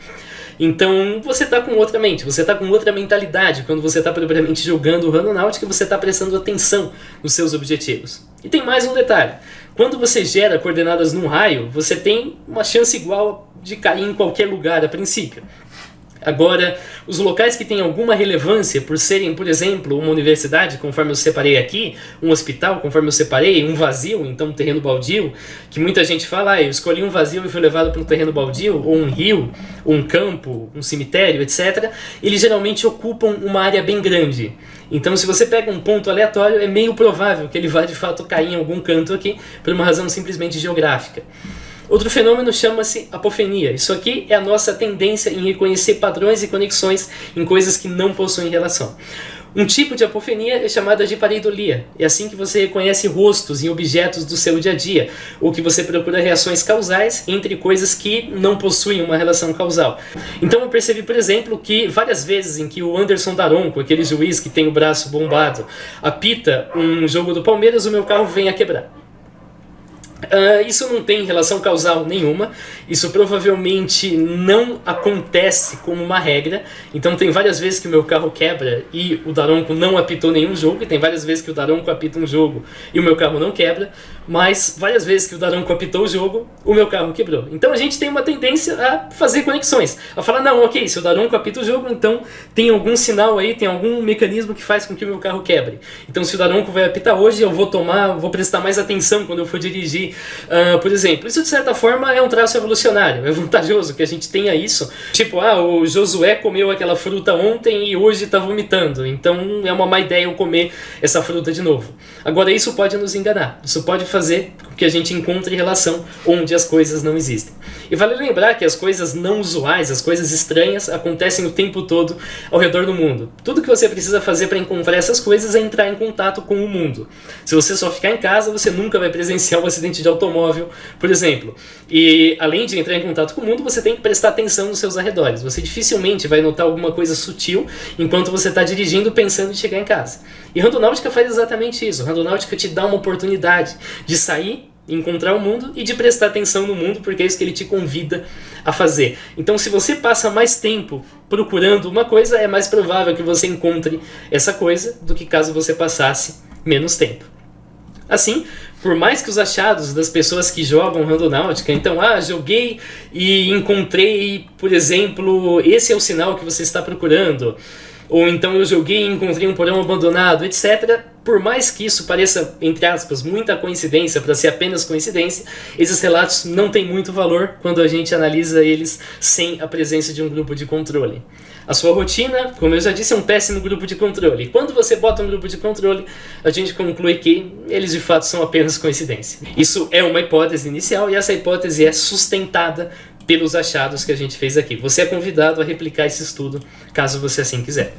S1: Então você está com outra mente, você está com outra mentalidade quando você está propriamente jogando o Randonáutica, você está prestando atenção nos seus objetivos. E tem mais um detalhe, quando você gera coordenadas num raio, você tem uma chance igual de cair em qualquer lugar a princípio. Agora, os locais que têm alguma relevância por serem, por exemplo, uma universidade, conforme eu separei aqui, um hospital, conforme eu separei, um vazio, então um terreno baldio, que muita gente fala, eu escolhi um vazio e fui levado para um terreno baldio, ou um rio, ou um campo, um cemitério, etc., eles geralmente ocupam uma área bem grande. Então, se você pega um ponto aleatório, é meio provável que ele vá de fato cair em algum canto aqui, por uma razão simplesmente geográfica. Outro fenômeno chama-se apofenia. Isso aqui é a nossa tendência em reconhecer padrões e conexões em coisas que não possuem relação. Um tipo de apofenia é chamada de pareidolia. É assim que você reconhece rostos em objetos do seu dia a dia, ou que você procura reações causais entre coisas que não possuem uma relação causal. Então eu percebi, por exemplo, que várias vezes em que o Anderson Daronco, aquele juiz que tem o braço bombado, apita um jogo do Palmeiras, o meu carro vem a quebrar. Isso não tem relação causal nenhuma, isso provavelmente não acontece como uma regra, então tem várias vezes que o meu carro quebra e o Daronco não apitou nenhum jogo, e tem várias vezes que o Daronco apita um jogo e o meu carro não quebra, mas várias vezes que o Daronco apitou o jogo, o meu carro quebrou. Então a gente tem uma tendência a fazer conexões, a falar, não, ok, se o Daronco apita o jogo, então tem algum sinal aí, tem algum mecanismo que faz com que o meu carro quebre. Então se o Daronco vai apitar hoje, eu vou prestar mais atenção quando eu for dirigir. Por exemplo, isso de certa forma é um traço evolucionário, é vantajoso que a gente tenha isso. Tipo, o Josué comeu aquela fruta ontem e hoje está vomitando, então é uma má ideia eu comer essa fruta de novo. Agora isso pode nos enganar, isso pode fazer com que a gente encontre relação onde as coisas não existem. E vale lembrar que as coisas não usuais, as coisas estranhas, acontecem o tempo todo ao redor do mundo. Tudo que você precisa fazer para encontrar essas coisas é entrar em contato com o mundo. Se você só ficar em casa, você nunca vai presenciar um acidente de automóvel, por exemplo. E além de entrar em contato com o mundo, você tem que prestar atenção nos seus arredores. Você dificilmente vai notar alguma coisa sutil enquanto você está dirigindo pensando em chegar em casa. E Randonáutica faz exatamente isso. Randonáutica te dá uma oportunidade de sair, encontrar o mundo e de prestar atenção no mundo, porque é isso que ele te convida a fazer. Então, se você passa mais tempo procurando uma coisa, é mais provável que você encontre essa coisa do que caso você passasse menos tempo. Assim, por mais que os achados das pessoas que jogam Randonáutica, então, joguei e encontrei, por exemplo, esse é o sinal que você está procurando, ou então eu joguei e encontrei um porão abandonado, etc. Por mais que isso pareça, entre aspas, muita coincidência para ser apenas coincidência, esses relatos não têm muito valor quando a gente analisa eles sem a presença de um grupo de controle. A sua rotina, como eu já disse, é um péssimo grupo de controle. Quando você bota um grupo de controle, a gente conclui que eles de fato são apenas coincidência. Isso é uma hipótese inicial e essa hipótese é sustentada pelos achados que a gente fez aqui. Você é convidado a replicar esse estudo, caso você assim quiser.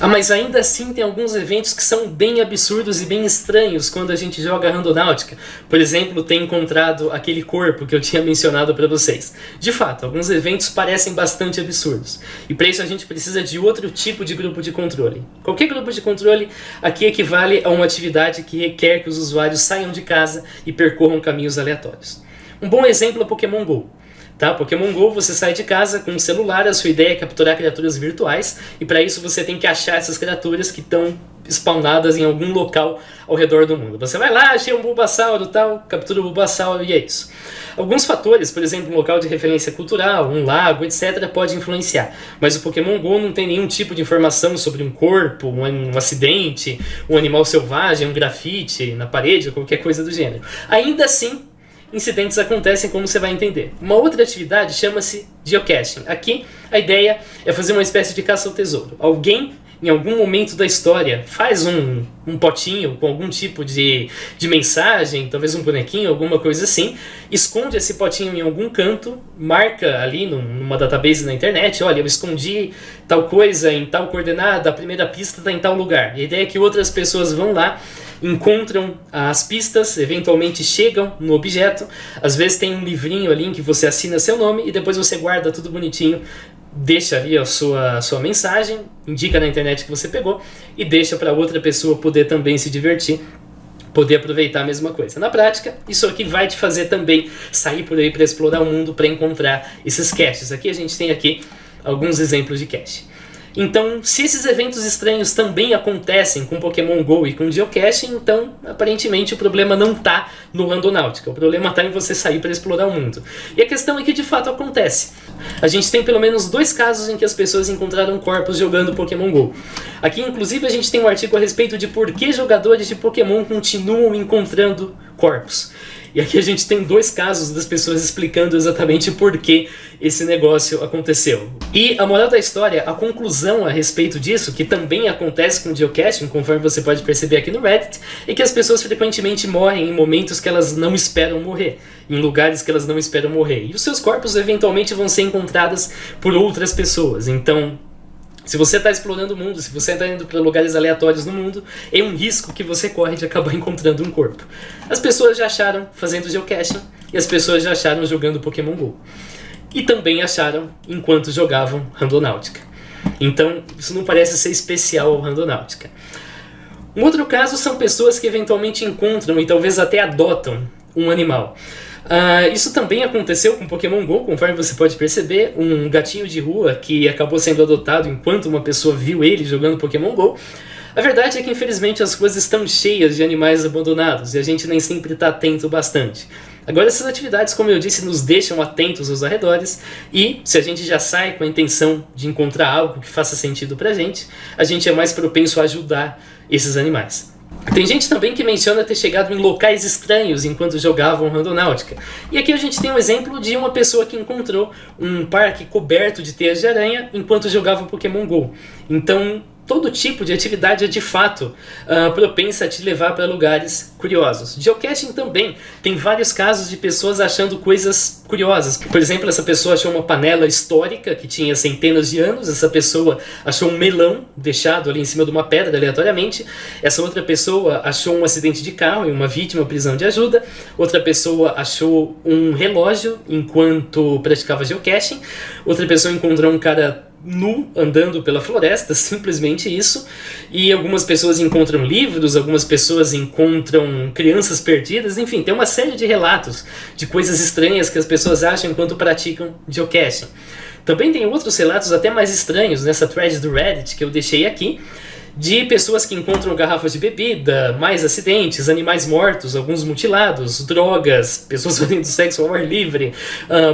S1: Mas ainda assim tem alguns eventos que são bem absurdos e bem estranhos quando a gente joga Randonáutica. Por exemplo, ter encontrado aquele corpo que eu tinha mencionado para vocês. De fato, alguns eventos parecem bastante absurdos. E para isso a gente precisa de outro tipo de grupo de controle. Qualquer grupo de controle aqui equivale a uma atividade que requer que os usuários saiam de casa e percorram caminhos aleatórios. Um bom exemplo é Pokémon GO. Pokémon GO, você sai de casa com um celular, a sua ideia é capturar criaturas virtuais, e para isso você tem que achar essas criaturas que estão spawnadas em algum local ao redor do mundo. Você vai lá, achei um Bulbasauro, captura o Bulbasauro e é isso. Alguns fatores, por exemplo, um local de referência cultural, um lago, etc., pode influenciar, mas o Pokémon GO não tem nenhum tipo de informação sobre um corpo, um acidente, um animal selvagem, um grafite na parede ou qualquer coisa do gênero. Ainda assim, incidentes acontecem, como você vai entender. Uma outra atividade chama-se geocaching. Aqui, a ideia é fazer uma espécie de caça ao tesouro. Alguém, em algum momento da história, faz um potinho com algum tipo de mensagem, talvez um bonequinho, alguma coisa assim, esconde esse potinho em algum canto, marca ali numa database na internet, olha, eu escondi tal coisa em tal coordenada, a primeira pista está em tal lugar. E a ideia é que outras pessoas vão lá, encontram as pistas, eventualmente chegam no objeto, às vezes tem um livrinho ali em que você assina seu nome e depois você guarda tudo bonitinho, deixa ali a sua mensagem, indica na internet que você pegou e deixa para outra pessoa poder também se divertir, poder aproveitar a mesma coisa. Na prática, isso aqui vai te fazer também sair por aí para explorar o mundo, para encontrar esses caches. Aqui a gente tem alguns exemplos de cache. Então, se esses eventos estranhos também acontecem com Pokémon GO e com geocaching, então aparentemente o problema não está no Randonautica, o problema está em você sair para explorar o mundo. E a questão é que de fato acontece. A gente tem pelo menos 2 casos em que as pessoas encontraram corpos jogando Pokémon GO. Aqui inclusive a gente tem um artigo a respeito de por que jogadores de Pokémon continuam encontrando corpos. E aqui a gente tem 2 casos das pessoas explicando exatamente por que esse negócio aconteceu. E a moral da história, a conclusão a respeito disso, que também acontece com o geocaching, conforme você pode perceber aqui no Reddit, é que as pessoas frequentemente morrem em momentos que elas não esperam morrer, em lugares que elas não esperam morrer. E os seus corpos eventualmente vão ser encontrados por outras pessoas. Então, se você está explorando o mundo, se você está indo para lugares aleatórios no mundo, é um risco que você corre de acabar encontrando um corpo. As pessoas já acharam fazendo geocaching e as pessoas já acharam jogando Pokémon GO. E também acharam enquanto jogavam Randonautica. Então, isso não parece ser especial ao Randonautica. Um outro caso são pessoas que eventualmente encontram e talvez até adotam um animal. Isso também aconteceu com Pokémon GO, conforme você pode perceber, um gatinho de rua que acabou sendo adotado enquanto uma pessoa viu ele jogando Pokémon GO. A verdade é que infelizmente as ruas estão cheias de animais abandonados e a gente nem sempre está atento bastante. Agora essas atividades, como eu disse, nos deixam atentos aos arredores e se a gente já sai com a intenção de encontrar algo que faça sentido pra gente, a gente é mais propenso a ajudar esses animais. Tem gente também que menciona ter chegado em locais estranhos enquanto jogavam Randonautica. E aqui a gente tem um exemplo de uma pessoa que encontrou um parque coberto de teias de aranha enquanto jogava Pokémon GO. Então, todo tipo de atividade é de fato propensa a te levar para lugares curiosos. Geocaching também tem vários casos de pessoas achando coisas curiosas. Por exemplo, essa pessoa achou uma panela histórica que tinha centenas de anos, essa pessoa achou um melão deixado ali em cima de uma pedra aleatoriamente, essa outra pessoa achou um acidente de carro e uma vítima prisão de ajuda, outra pessoa achou um relógio enquanto praticava geocaching, outra pessoa encontrou um cara nu andando pela floresta, simplesmente isso. E algumas pessoas encontram livros, algumas pessoas encontram crianças perdidas, enfim, tem uma série de relatos de coisas estranhas que as pessoas acham enquanto praticam geocaching. Também tem outros relatos até mais estranhos nessa thread do Reddit que eu deixei aqui, de pessoas que encontram garrafas de bebida, mais acidentes, animais mortos, alguns mutilados, drogas, pessoas fazendo sexo ao ar livre,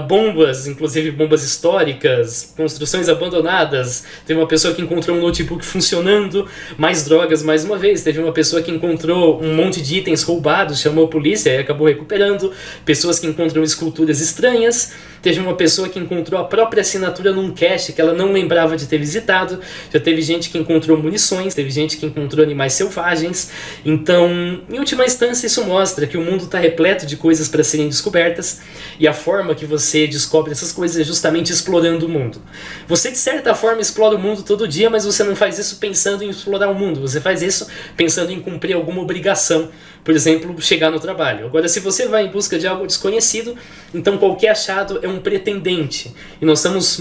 S1: bombas, inclusive bombas históricas, construções abandonadas. Teve uma pessoa que encontrou um notebook funcionando, mais drogas mais uma vez. Teve uma pessoa que encontrou um monte de itens roubados, chamou a polícia e acabou recuperando. Pessoas que encontram esculturas estranhas. Teve uma pessoa que encontrou a própria assinatura num cache que ela não lembrava de ter visitado. Já teve gente que encontrou munições, teve gente que encontrou animais selvagens. Então, em última instância, isso mostra que o mundo está repleto de coisas para serem descobertas e a forma que você descobre essas coisas é justamente explorando o mundo. Você, de certa forma, explora o mundo todo dia, mas você não faz isso pensando em explorar o mundo. Você faz isso pensando em cumprir alguma obrigação. Por exemplo, chegar no trabalho. Agora, se você vai em busca de algo desconhecido, então qualquer achado é um pretendente. E nós somos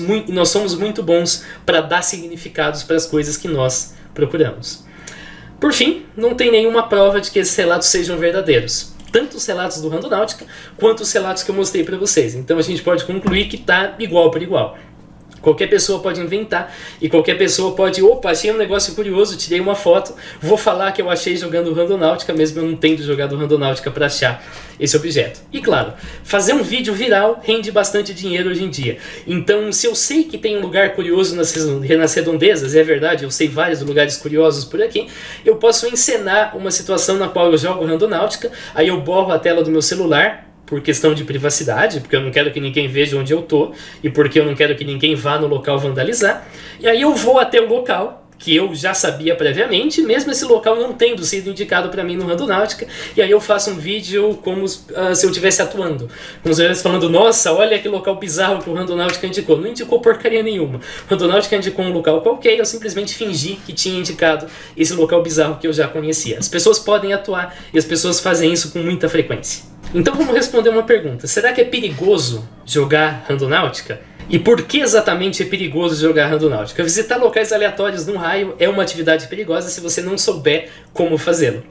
S1: muito bons para dar significados para as coisas que nós procuramos. Por fim, não tem nenhuma prova de que esses relatos sejam verdadeiros. Tanto os relatos do Randonautica, quanto os relatos que eu mostrei para vocês. Então a gente pode concluir que está igual por igual. Qualquer pessoa pode inventar e qualquer pessoa pode, opa, achei um negócio curioso, tirei uma foto, vou falar que eu achei jogando Randonautica, mesmo eu não tendo jogado Randonautica para achar esse objeto. E claro, fazer um vídeo viral rende bastante dinheiro hoje em dia. Então, se eu sei que tem um lugar curioso nas redondezas, é verdade, eu sei vários lugares curiosos por aqui, eu posso encenar uma situação na qual eu jogo Randonautica, aí eu borro a tela do meu celular, por questão de privacidade, porque eu não quero que ninguém veja onde eu tô e porque eu não quero que ninguém vá no local vandalizar. E aí eu vou até o local que eu já sabia previamente, mesmo esse local não tendo sido indicado para mim no Randonautica, e aí eu faço um vídeo como se eu estivesse atuando. Como se eu estivesse falando, nossa, olha que local bizarro que o Randonautica indicou. Não indicou porcaria nenhuma. O Randonautica indicou um local qualquer e eu simplesmente fingi que tinha indicado esse local bizarro que eu já conhecia. As pessoas podem atuar e as pessoas fazem isso com muita frequência. Então vamos responder uma pergunta. Será que é perigoso jogar Randonautica? E por que exatamente é perigoso jogar Randonautica? Visitar locais aleatórios num raio é uma atividade perigosa se você não souber como fazê-lo.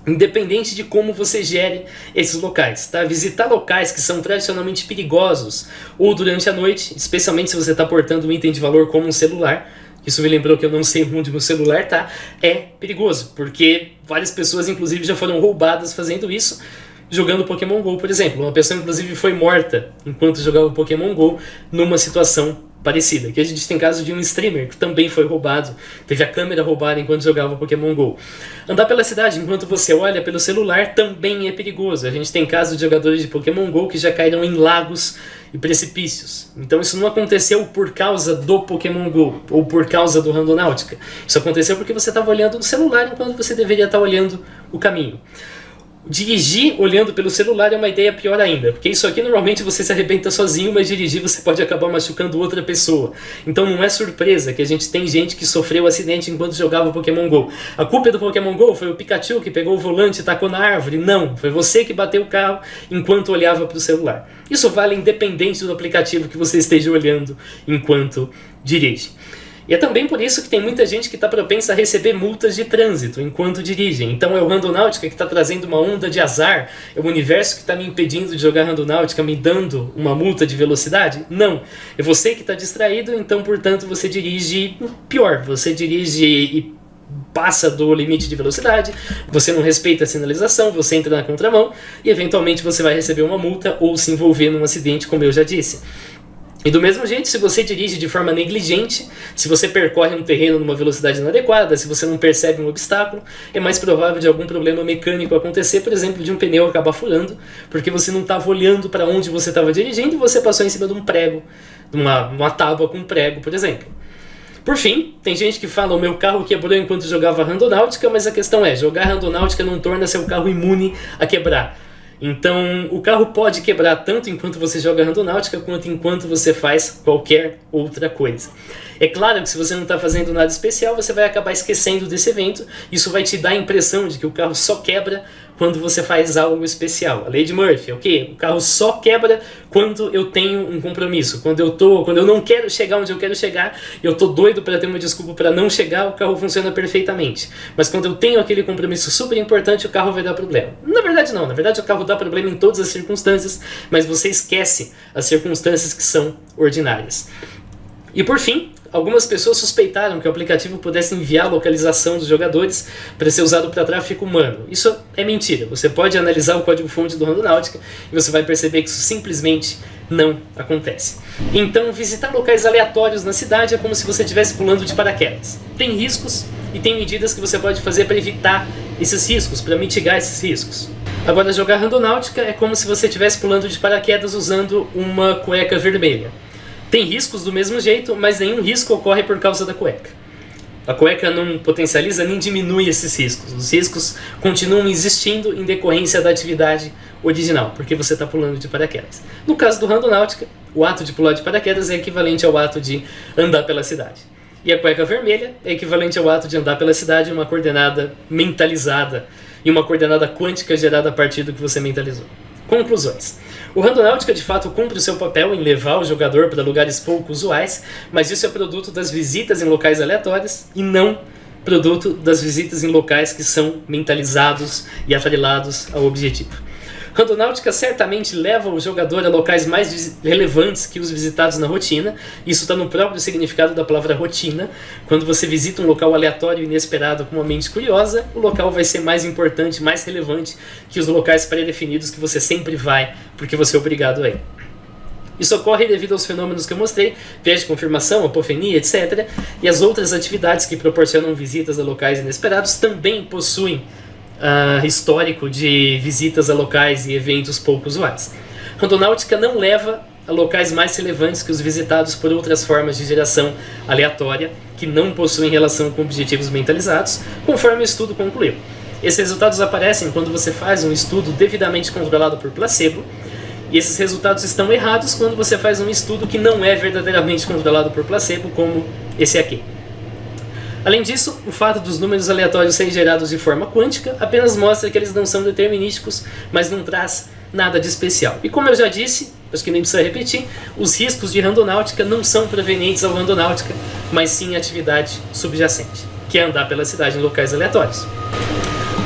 S1: independente de como você gere esses locais, tá? Visitar locais que são tradicionalmente perigosos ou durante a noite, especialmente se você está portando um item de valor como um celular, isso me lembrou que eu não sei onde meu celular tá, é perigoso, porque várias pessoas inclusive já foram roubadas fazendo isso, jogando Pokémon GO, por exemplo. Uma pessoa inclusive foi morta enquanto jogava Pokémon GO numa situação parecida. Aqui a gente tem caso de um streamer que também foi roubado, teve a câmera roubada enquanto jogava Pokémon GO. Andar pela cidade enquanto você olha pelo celular também é perigoso. A gente tem casos de jogadores de Pokémon GO que já caíram em lagos e precipícios. Então isso não aconteceu por causa do Pokémon GO ou por causa do Randonáutica. Isso aconteceu porque você estava olhando no celular enquanto você deveria estar olhando o caminho. Dirigir olhando pelo celular é uma ideia pior ainda, porque isso aqui normalmente você se arrebenta sozinho, mas dirigir você pode acabar machucando outra pessoa. Então não é surpresa que a gente tem gente que sofreu acidente enquanto jogava Pokémon GO. A culpa do Pokémon GO foi o Pikachu que pegou o volante e tacou na árvore. Não, foi você que bateu o carro enquanto olhava para o celular. Isso vale independente do aplicativo que você esteja olhando enquanto dirige. E é também por isso que tem muita gente que está propensa a receber multas de trânsito enquanto dirigem. Então é o Randonáutica que está trazendo uma onda de azar? É o universo que está me impedindo de jogar Randonáutica, me dando uma multa de velocidade? Não. É você que está distraído, então portanto você dirige pior. Você dirige e passa do limite de velocidade, você não respeita a sinalização, você entra na contramão e eventualmente você vai receber uma multa ou se envolver num acidente, como eu já disse. E do mesmo jeito, se você dirige de forma negligente, se você percorre um terreno numa velocidade inadequada, se você não percebe um obstáculo, é mais provável de algum problema mecânico acontecer, por exemplo, de um pneu acabar furando, porque você não estava olhando para onde você estava dirigindo e você passou em cima de um prego, de uma tábua com um prego, por exemplo. Por fim, tem gente que fala: o meu carro quebrou enquanto jogava Randonáutica, mas a questão é, jogar Randonáutica não torna seu carro imune a quebrar. Então, o carro pode quebrar tanto enquanto você joga Randonáutica quanto enquanto você faz qualquer outra coisa. É claro que se você não está fazendo nada especial, você vai acabar esquecendo desse evento. Isso vai te dar a impressão de que o carro só quebra quando você faz algo especial. A lei de Murphy, ok? O carro só quebra quando eu tenho um compromisso. Quando eu não quero chegar onde eu quero chegar, eu tô doido para ter uma desculpa para não chegar, o carro funciona perfeitamente. Mas quando eu tenho aquele compromisso super importante, o carro vai dar problema. Na verdade não, na verdade o carro dá problema em todas as circunstâncias, mas você esquece as circunstâncias que são ordinárias. E por fim, algumas pessoas suspeitaram que o aplicativo pudesse enviar a localização dos jogadores para ser usado para tráfico humano. Isso é mentira. Você pode analisar o código-fonte do Randonáutica e você vai perceber que isso simplesmente não acontece. Então, visitar locais aleatórios na cidade é como se você estivesse pulando de paraquedas. Tem riscos e tem medidas que você pode fazer para evitar esses riscos, para mitigar esses riscos. Agora, jogar Randonáutica é como se você estivesse pulando de paraquedas usando uma cueca vermelha. Tem riscos do mesmo jeito, mas nenhum risco ocorre por causa da cueca. A cueca não potencializa nem diminui esses riscos. Os riscos continuam existindo em decorrência da atividade original, porque você está pulando de paraquedas. No caso do Randonáutica, o ato de pular de paraquedas é equivalente ao ato de andar pela cidade. E a cueca vermelha é equivalente ao ato de andar pela cidade em uma coordenada mentalizada, e uma coordenada quântica gerada a partir do que você mentalizou. Conclusões. O Randonáutica de fato cumpre o seu papel em levar o jogador para lugares pouco usuais, mas isso é produto das visitas em locais aleatórios e não produto das visitas em locais que são mentalizados e atrelados ao objetivo. Randonáutica certamente leva o jogador a locais mais relevantes que os visitados na rotina. Isso está no próprio significado da palavra rotina. Quando você visita um local aleatório e inesperado com uma mente curiosa, o local vai ser mais importante, mais relevante que os locais pré-definidos que você sempre vai, porque você é obrigado a ir. Isso ocorre devido aos fenômenos que eu mostrei, viés de confirmação, apofenia, etc. E as outras atividades que proporcionam visitas a locais inesperados também possuem histórico de visitas a locais e eventos pouco usuais. Randonáutica não leva a locais mais relevantes que os visitados por outras formas de geração aleatória que não possuem relação com objetivos mentalizados, conforme o estudo concluiu. Esses resultados aparecem quando você faz um estudo devidamente controlado por placebo, e esses resultados estão errados quando você faz um estudo que não é verdadeiramente controlado por placebo, como esse aqui. Além disso, o fato dos números aleatórios serem gerados de forma quântica apenas mostra que eles não são determinísticos, mas não traz nada de especial. E como eu já disse, acho que nem precisa repetir, os riscos de Randonáutica não são provenientes ao Randonáutica, mas sim a atividade subjacente, que é andar pela cidade em locais aleatórios.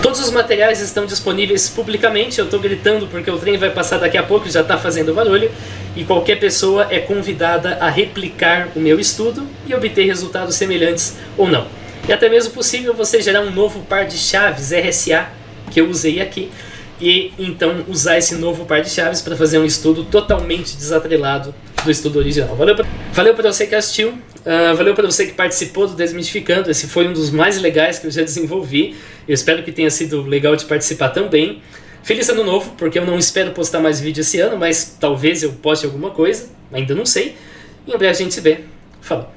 S1: Todos os materiais estão disponíveis publicamente. Eu estou gritando porque o trem vai passar daqui a pouco e já está fazendo barulho. E qualquer pessoa é convidada a replicar o meu estudo e obter resultados semelhantes ou não. E até mesmo possível você gerar um novo par de chaves RSA que eu usei aqui. E então usar esse novo par de chaves para fazer um estudo totalmente desatrelado do estudo original. Valeu para você que assistiu, valeu para você que participou do Desmistificando. Esse foi um dos mais legais que eu já desenvolvi. Eu espero que tenha sido legal de participar também. Feliz ano novo, porque eu não espero postar mais vídeo esse ano, mas talvez eu poste alguma coisa, ainda não sei. E em breve a gente se vê. Falou!